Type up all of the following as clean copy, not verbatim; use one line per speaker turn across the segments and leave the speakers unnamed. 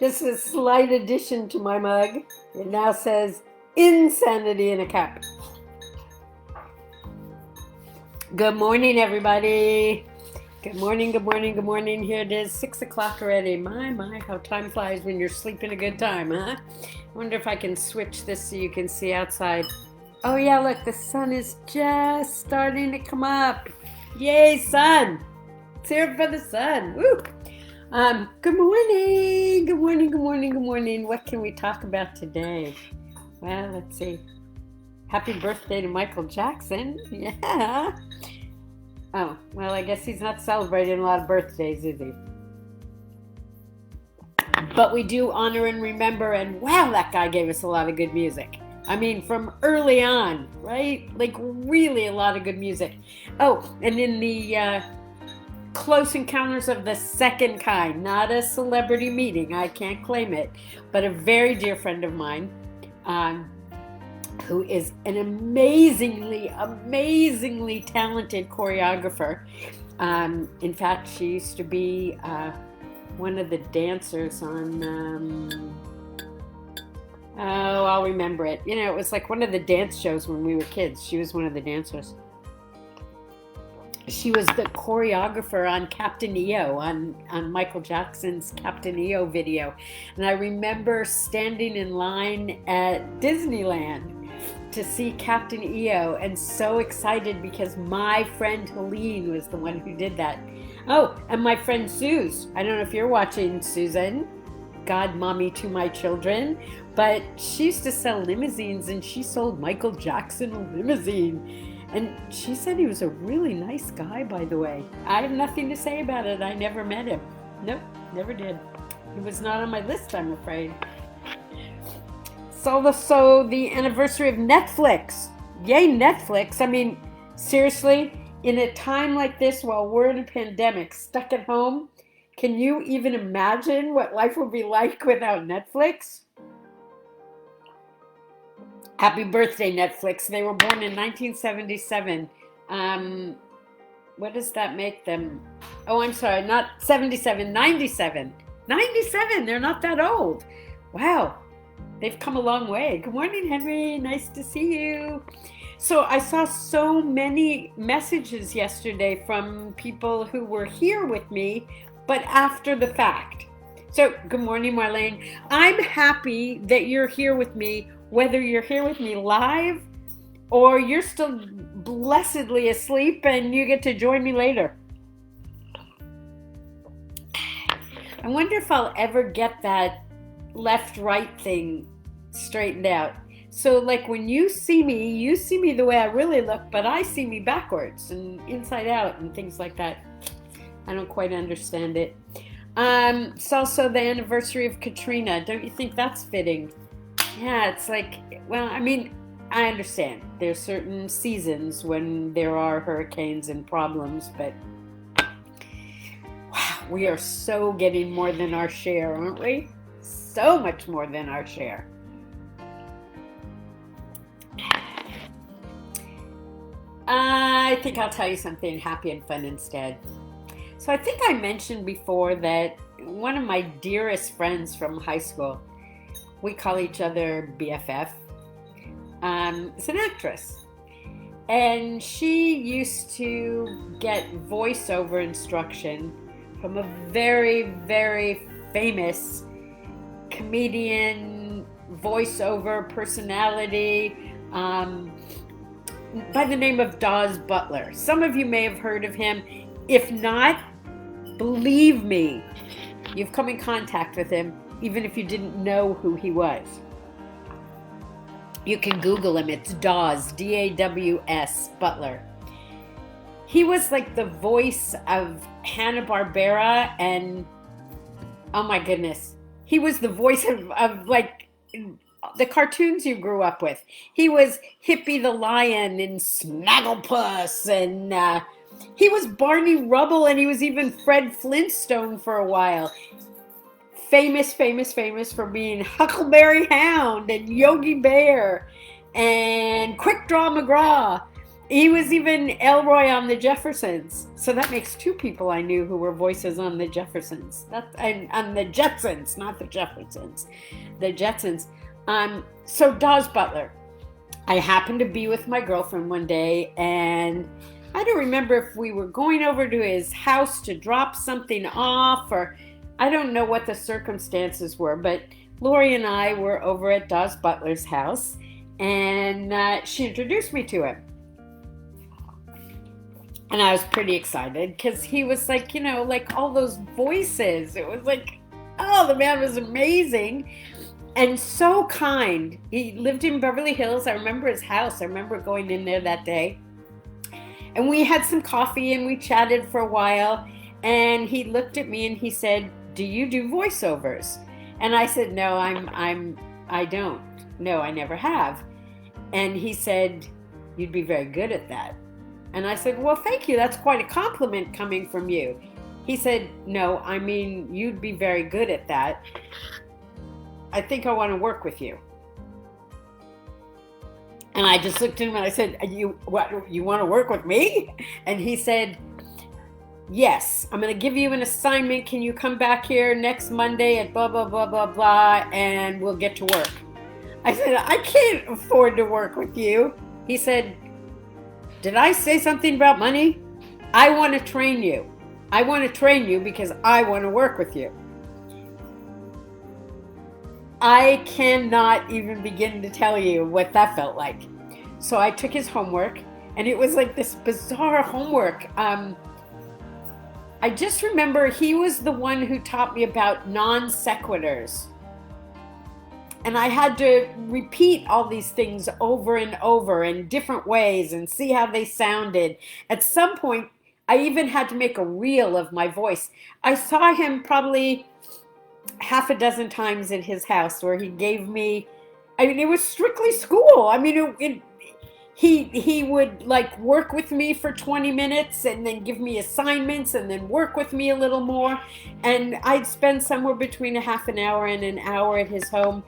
Just a slight addition to my mug. It now says Insanity in a Cup. Good morning, everybody. Good morning, good morning, good morning. Here it is, 6 o'clock already. My, how time flies when you're sleeping a good time, huh? I wonder if I can switch this so you can see outside. Oh yeah, look, the sun is just starting to come up. Yay, sun! It's here for the sun. Woo! Good morning, good morning, good morning, good morning. What can we talk about today? Well, let's see. Happy birthday to Michael Jackson. Yeah. Oh, well, I guess he's not celebrating a lot of birthdays, is he? But we do honor and remember, and wow, that guy gave us a lot of good music. I mean, from early on, right? Like, really a lot of good music. Oh, and in the Close Encounters of the Second Kind, not a celebrity meeting, I can't claim it, but a very dear friend of mine, who is an amazingly talented choreographer. In fact, she used to be one of the dancers on, I'll remember it. You know, it was like one of the dance shows when we were kids. She was one of the dancers. She was the choreographer on Captain EO, on Michael Jackson's Captain EO video. And I remember standing in line at Disneyland to see Captain EO and so excited because my friend Helene was the one who did that. Oh, and my friend Suze. I don't know if you're watching, Susan. God, mommy to my children. But she used to sell limousines, and she sold Michael Jackson a limousine. And she said he was a really nice guy, by the way. I have nothing to say about it. I never met him. Nope, never did. He was not on my list, I'm afraid. So the anniversary of Netflix. Yay, Netflix. I mean, seriously, in a time like this, while we're in a pandemic, stuck at home, can you even imagine what life would be like without Netflix? Happy birthday, Netflix. They were born in 1977. What does that make them? Oh, I'm sorry, not 77, 97. 97, they're not that old. Wow, they've come a long way. Good morning, Henry. Nice to see you. So I saw so many messages yesterday from people who were here with me, but after the fact. So good morning, Marlene. I'm happy that you're here with me, whether you're here with me live or you're still blessedly asleep and you get to join me later. I wonder if I'll ever get that left-right thing straightened out. So like when you see me the way I really look, but I see me backwards and inside out and things like that. I don't quite understand it. It's also the anniversary of Katrina. Don't you think that's fitting? Yeah, it's like, well, I mean, I understand. There's certain seasons when there are hurricanes and problems, but wow, we are so getting more than our share, aren't we? So much more than our share. I think I'll tell you something happy and fun instead. So I think I mentioned before that one of my dearest friends from high school, we call each other BFF, is an actress. And she used to get voiceover instruction from a very, very famous comedian, voiceover personality, by the name of Dawes Butler. Some of you may have heard of him. If not, believe me, you've come in contact with him, even if you didn't know who he was. You can Google him. It's Dawes, D-A-W-S, Butler. He was like the voice of Hanna-Barbera, and oh my goodness, he was the voice of like the cartoons you grew up with. He was Hippie the Lion and Snagglepuss, and he was Barney Rubble, and he was even Fred Flintstone for a while. Famous for being Huckleberry Hound and Yogi Bear and Quick Draw McGraw. He was even Elroy on the Jeffersons. So that makes two people I knew who were voices on the Jeffersons. On the Jetsons, not the Jeffersons. The Jetsons. So Dawes Butler. I happened to be with my girlfriend one day, and I don't remember if we were going over to his house to drop something off, or I don't know what the circumstances were, but Lori and I were over at Dawes Butler's house, and she introduced me to him. And I was pretty excited because he was like, like all those voices. It was like, oh, the man was amazing and so kind. He lived in Beverly Hills. I remember his house. I remember going in there that day. And we had some coffee and we chatted for a while. And he looked at me and he said, "Do you do voiceovers?" And I said, "No, I don't. No, I never have." And he said, "You'd be very good at that." And I said, "Well, thank you. That's quite a compliment coming from you." He said, "No, I mean, you'd be very good at that. I think I want to work with you." And I just looked at him and I said, you want to work with me? And he said, "Yes, I'm going to give you an assignment. Can you come back here next Monday at blah, blah, blah, blah, blah, and we'll get to work." I said, "I can't afford to work with you." He said, "Did I say something about money? I want to train you. I want to train you because I want to work with you." I cannot even begin to tell you what that felt like. So I took his homework, and it was like this bizarre homework. I just remember he was the one who taught me about non sequiturs. And I had to repeat all these things over and over in different ways and see how they sounded. At some point, I even had to make a reel of my voice. I saw him probably half a dozen times in his house where he gave me, it was strictly school. He would like work with me for 20 minutes and then give me assignments and then work with me a little more. And I'd spend somewhere between a half an hour and an hour at his home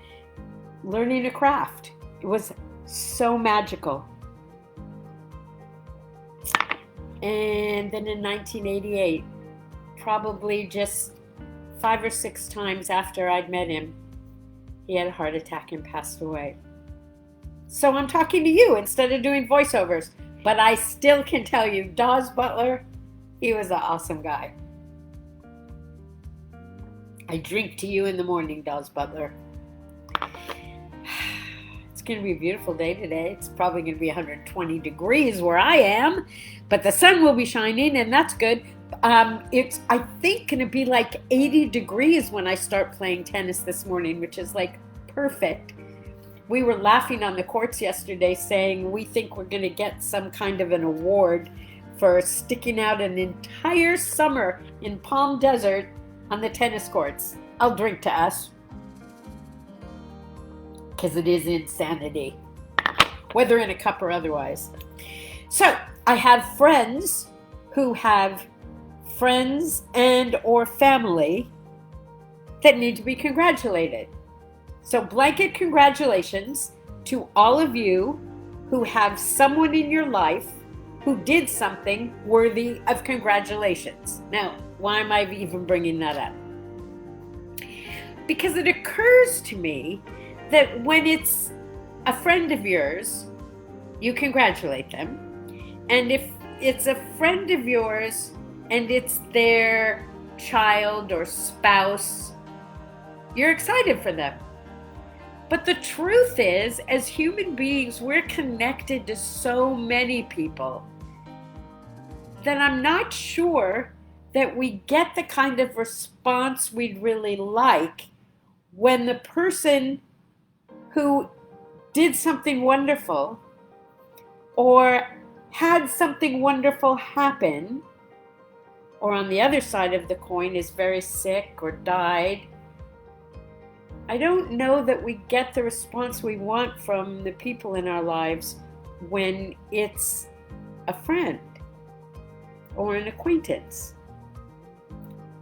learning a craft. It was so magical. And then in 1988, probably just 5 or 6 times after I'd met him, he had a heart attack and passed away. So I'm talking to you instead of doing voiceovers, but I still can tell you, Dawes Butler, he was an awesome guy. I drink to you in the morning, Dawes Butler. It's going to be a beautiful day today. It's probably going to be 120 degrees where I am, but the sun will be shining, and that's good. It's, I think, going to be like 80 degrees when I start playing tennis this morning, which is like perfect. We were laughing on the courts yesterday saying we think we're going to get some kind of an award for sticking out an entire summer in Palm Desert on the tennis courts. I'll drink to us, because it is insanity, whether in a cup or otherwise. So I have friends who have friends and or family that need to be congratulated. So blanket congratulations to all of you who have someone in your life who did something worthy of congratulations. Now, why am I even bringing that up? Because it occurs to me that when it's a friend of yours, you congratulate them. And if it's a friend of yours and it's their child or spouse, you're excited for them. But the truth is, as human beings, we're connected to so many people that I'm not sure that we get the kind of response we'd really like when the person who did something wonderful or had something wonderful happen, or on the other side of the coin is very sick or died. I don't know that we get the response we want from the people in our lives when it's a friend or an acquaintance.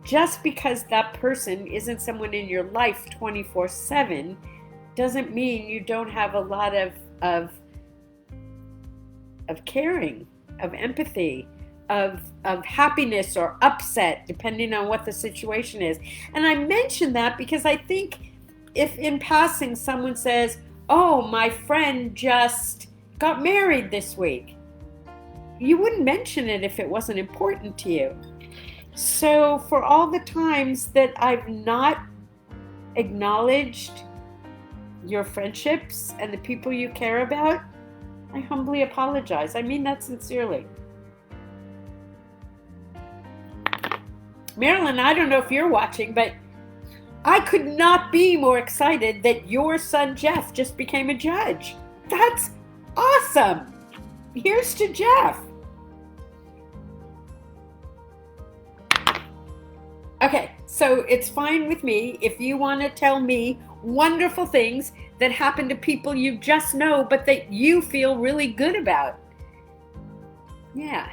Just because that person isn't someone in your life 24/7 doesn't mean you don't have a lot of of caring, of empathy, of happiness or upset, depending on what the situation is. And I mention that because I think if in passing someone says, oh, my friend just got married this week, you wouldn't mention it if it wasn't important to you. So for all the times that I've not acknowledged your friendships and the people you care about, I humbly apologize. I mean that sincerely. Marilyn, I don't know if you're watching, but I could not be more excited that your son Jeff just became a judge. That's awesome. Here's to Jeff. Okay, so it's fine with me if you want to tell me wonderful things that happen to people you just know, but that you feel really good about. Yeah.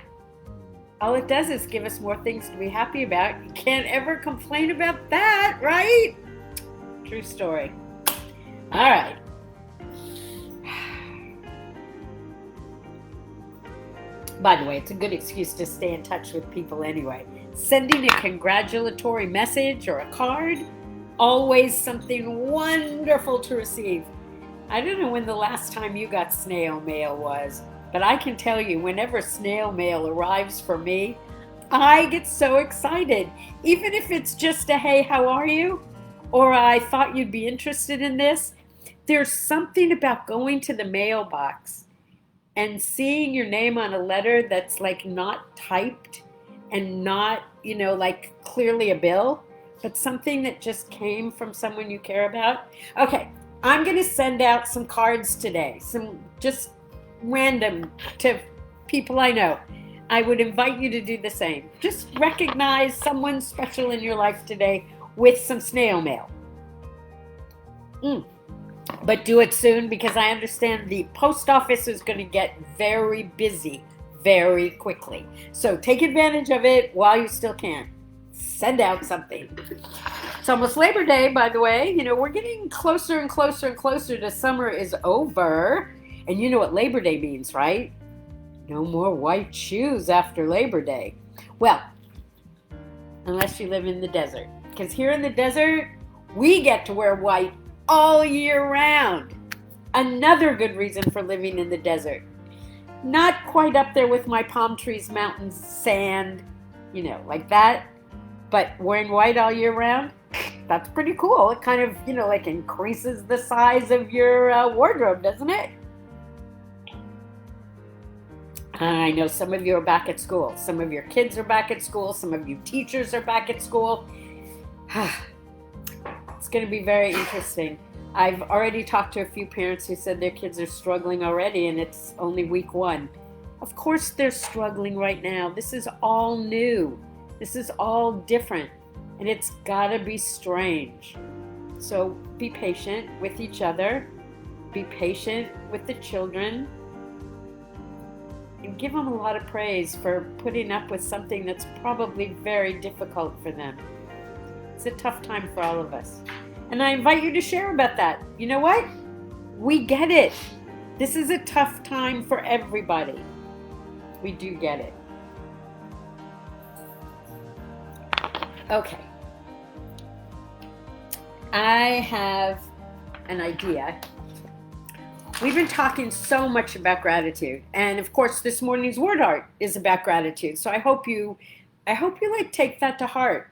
All it does is give us more things to be happy about. You can't ever complain about that, right? True story. All right. By the way, it's a good excuse to stay in touch with people anyway. Sending a congratulatory message or a card, always something wonderful to receive. I don't know when the last time you got snail mail was, but I can tell you, whenever snail mail arrives for me, I get so excited. Even if it's just a, hey, how are you? Or I thought you'd be interested in this. There's something about going to the mailbox and seeing your name on a letter that's like not typed and not, like clearly a bill, but something that just came from someone you care about. Okay, I'm going to send out some cards today, some just random to people I know. I would invite you to do the same. Just recognize someone special in your life today with some snail mail. But do it soon, because I understand the post office is going to get very busy very quickly. So take advantage of it while you still can. Send out something. It's almost Labor Day, by the way. We're getting closer and closer and closer to summer is over. And you know what Labor Day means, right? No more white shoes after Labor Day. Well, unless you live in the desert. Because here in the desert, we get to wear white all year round. Another good reason for living in the desert. Not quite up there with my palm trees, mountains, sand, like that. But wearing white all year round, that's pretty cool. It kind of, like increases the size of your wardrobe, doesn't it? I know some of you are back at school. Some of your kids are back at school. Some of you teachers are back at school. It's going to be very interesting. I've already talked to a few parents who said their kids are struggling already, and it's only week 1. Of course they're struggling right now. This is all new. This is all different, and it's got to be strange. So be patient with each other. Be patient with the children. And give them a lot of praise for putting up with something that's probably very difficult for them. It's a tough time for all of us. And I invite you to share about that. You know what? We get it. This is a tough time for everybody. We do get it. Okay. I have an idea. We've been talking so much about gratitude. And of course, this morning's word art is about gratitude. So I hope you take that to heart,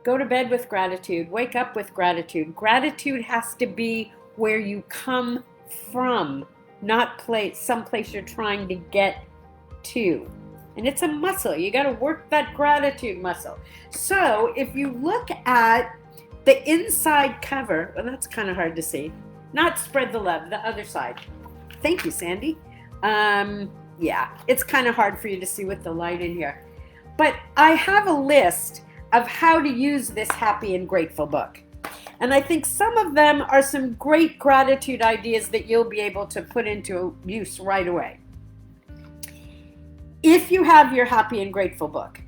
Go to bed with gratitude. Wake up with gratitude. Gratitude has to be where you come from, not someplace you're trying to get to. And it's a muscle. You got to work that gratitude muscle. So if you look at the inside cover, well, that's kind of hard to see. Not spread the love, the other side. Thank you, Sandy. Yeah, it's kind of hard for you to see with the light in here. But I have a list of how to use this Happy and Grateful book. And I think some of them are some great gratitude ideas that you'll be able to put into use right away. If you have your Happy and Grateful book,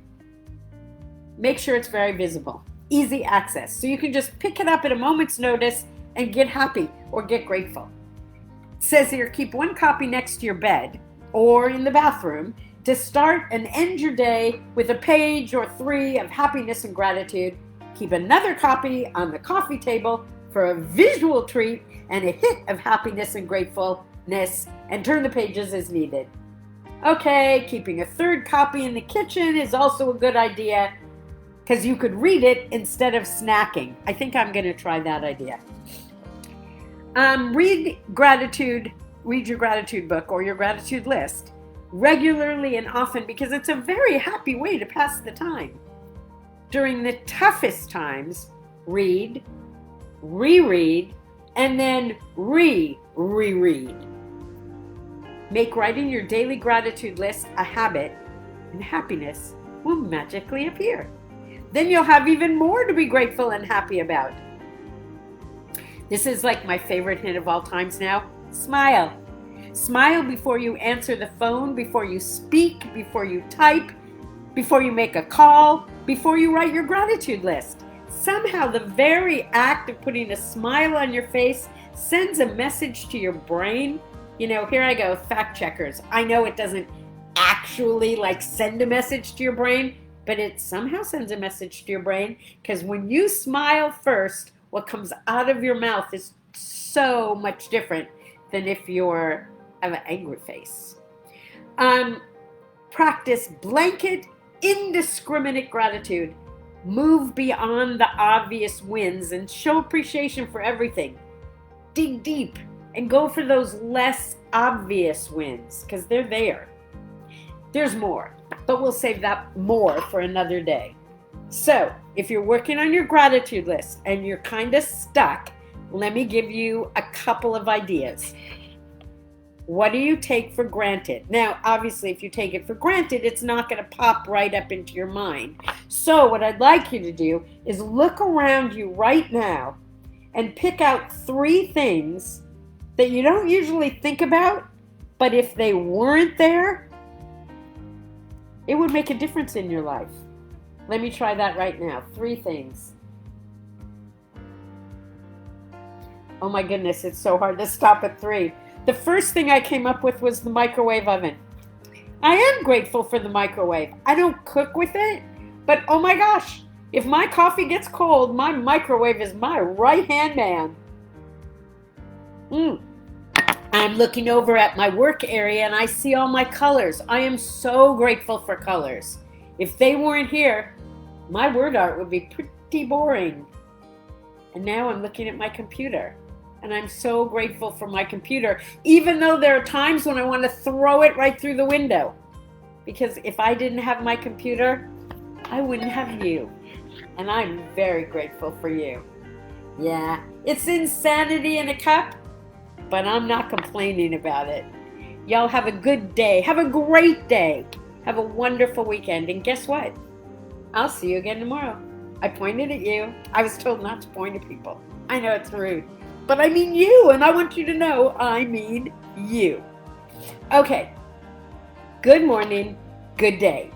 make sure it's very visible, easy access, so you can just pick it up at a moment's notice and get happy or get grateful. says here, keep one copy next to your bed or in the bathroom to start and end your day with a page or 3 of happiness and gratitude. Keep another copy on the coffee table for a visual treat and a hit of happiness and gratefulness, and turn the pages as needed. Okay, keeping a 3rd copy in the kitchen is also a good idea because you could read it instead of snacking. I think I'm going to try that idea. Read your gratitude book or your gratitude list regularly and often because it's a very happy way to pass the time. During the toughest times, read, reread, and then reread. Make writing your daily gratitude list a habit, and happiness will magically appear. Then you'll have even more to be grateful and happy about. This is like my favorite hint of all times now. Smile. Smile before you answer the phone, before you speak, before you type, before you make a call, before you write your gratitude list. Somehow the very act of putting a smile on your face sends a message to your brain. You know, here I go, fact checkers. I know it doesn't actually send a message to your brain, but it somehow sends a message to your brain because when you smile first, what comes out of your mouth is so much different than if you're have an angry face. Practice blanket, indiscriminate gratitude. Move beyond the obvious wins and show appreciation for everything. Dig deep and go for those less obvious wins because they're there. There's more, but we'll save that more for another day. So, if you're working on your gratitude list and you're kind of stuck, let me give you a couple of ideas. What do you take for granted? Now, obviously, if you take it for granted, it's not going to pop right up into your mind. So what I'd like you to do is look around you right now and pick out 3 things that you don't usually think about, but if they weren't there, it would make a difference in your life. Let me try that right now. 3 things. Oh my goodness, it's so hard to stop at 3. The first thing I came up with was the microwave oven. I am grateful for the microwave. I don't cook with it, but oh my gosh, if my coffee gets cold, my microwave is my right-hand man. I'm looking over at my work area and I see all my colors. I am so grateful for colors. If they weren't here, my word art would be pretty boring. And now I'm looking at my computer. And I'm so grateful for my computer, even though there are times when I want to throw it right through the window. Because if I didn't have my computer, I wouldn't have you. And I'm very grateful for you. Yeah, it's insanity in a cup, but I'm not complaining about it. Y'all have a good day. Have a great day. Have a wonderful weekend. And guess what? I'll see you again tomorrow. I pointed at you. I was told not to point at people. I know it's rude. But I mean you, and I want you to know I mean you. Okay. Good morning. Good day.